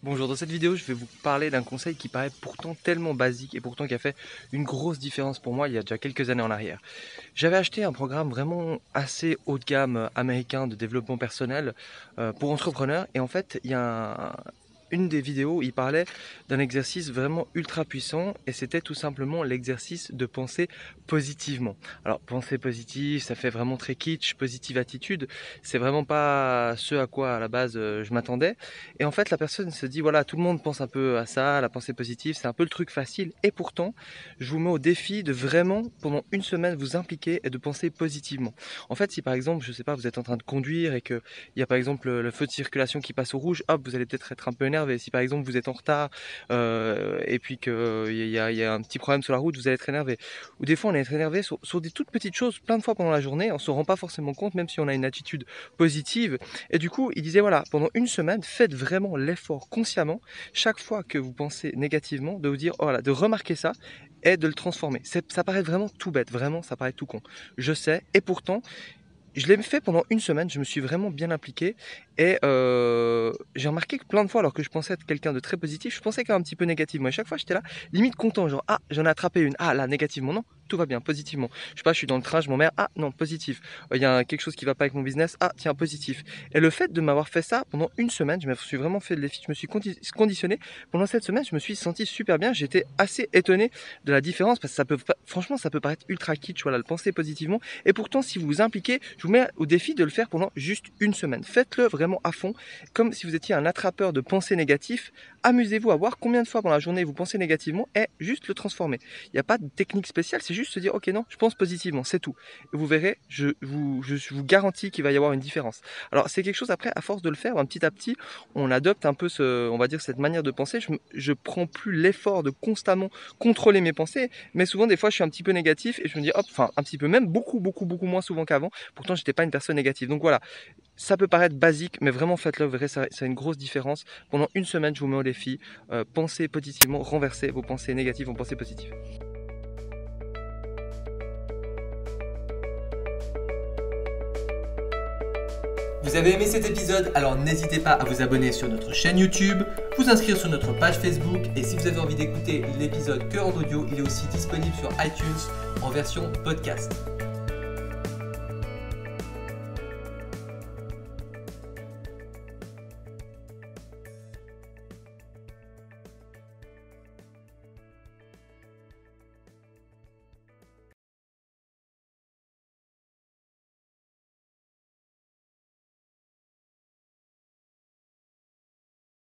Bonjour, dans cette vidéo, je vais vous parler d'un conseil qui paraît pourtant tellement basique et pourtant qui a fait une grosse différence pour moi il y a déjà quelques années en arrière. J'avais acheté un programme vraiment assez haut de gamme américain de développement personnel pour entrepreneurs et en fait, il y a une des vidéos où il parlait d'un exercice vraiment ultra puissant et c'était tout simplement l'exercice de penser positivement. Alors, penser positif, ça fait vraiment très kitsch, positive attitude, c'est vraiment pas ce à quoi à la base je m'attendais. Et en fait, la personne se dit, voilà, tout le monde pense un peu à ça, la pensée positive, c'est un peu le truc facile. Et pourtant, je vous mets au défi de vraiment, pendant une semaine, vous impliquer et de penser positivement. En fait, si par exemple, je sais pas, vous êtes en train de conduire et qu'il y a par exemple le feu de circulation qui passe au rouge, hop, vous allez peut-être être un peu énervé. Si par exemple, vous êtes en retard et puis qu'il y a un petit problème sur la route, vous allez être énervé. Ou des fois, on est énervé sur des toutes petites choses plein de fois pendant la journée, on se rend pas forcément compte, même si on a une attitude positive. Et du coup, il disait voilà, pendant une semaine, faites vraiment l'effort consciemment, chaque fois que vous pensez négativement, de vous dire, oh là, de remarquer ça et de le transformer. Ça paraît vraiment tout bête, vraiment, ça paraît tout con. Je sais, et pourtant, je l'ai fait pendant une semaine, je me suis vraiment bien impliqué et j'ai remarqué que plein de fois, alors que je pensais être quelqu'un de très positif, je pensais quand même un petit peu négativement. Et chaque fois, j'étais là, limite content, genre ah, j'en ai attrapé une, ah là, négativement, non, tout va bien, positivement. Je sais pas, je suis dans le train, je m'emmerde, ah non, positif. Il y a quelque chose qui va pas avec mon business, ah tiens, positif. Et le fait de m'avoir fait ça pendant une semaine, je me suis vraiment fait de l'effet, je me suis conditionné. Pendant cette semaine, je me suis senti super bien, j'étais assez étonné de la différence parce que ça peut, franchement, ça peut paraître ultra kitsch, voilà, le penser positivement. Et pourtant, si vous vous impliquez, je vous mets au défi de le faire pendant juste une semaine. Faites-le vraiment à fond, comme si vous étiez un attrapeur de pensées négatives. Amusez-vous à voir combien de fois dans la journée vous pensez négativement et juste le transformer. Il n'y a pas de technique spéciale, c'est juste se dire, ok, non, je pense positivement, c'est tout. Et vous verrez, je vous garantis qu'il va y avoir une différence. Alors, c'est quelque chose après, à force de le faire, petit à petit, on adopte un peu on va dire, cette manière de penser. Je prends plus l'effort de constamment contrôler mes pensées, mais souvent, des fois, je suis un petit peu négatif et je me dis, hop, enfin, un petit peu, même beaucoup moins souvent qu'avant. Pourtant, j'étais pas une personne négative. Donc voilà, ça peut paraître basique, mais vraiment faites-le, vous verrez, ça a une grosse différence. Pendant une semaine, je vous mets au défi. Pensez positivement, renversez vos pensées négatives en pensées positives. Vous avez aimé cet épisode? Alors n'hésitez pas à vous abonner sur notre chaîne YouTube, vous inscrire sur notre page Facebook et si vous avez envie d'écouter l'épisode que en audio, il est aussi disponible sur iTunes en version podcast.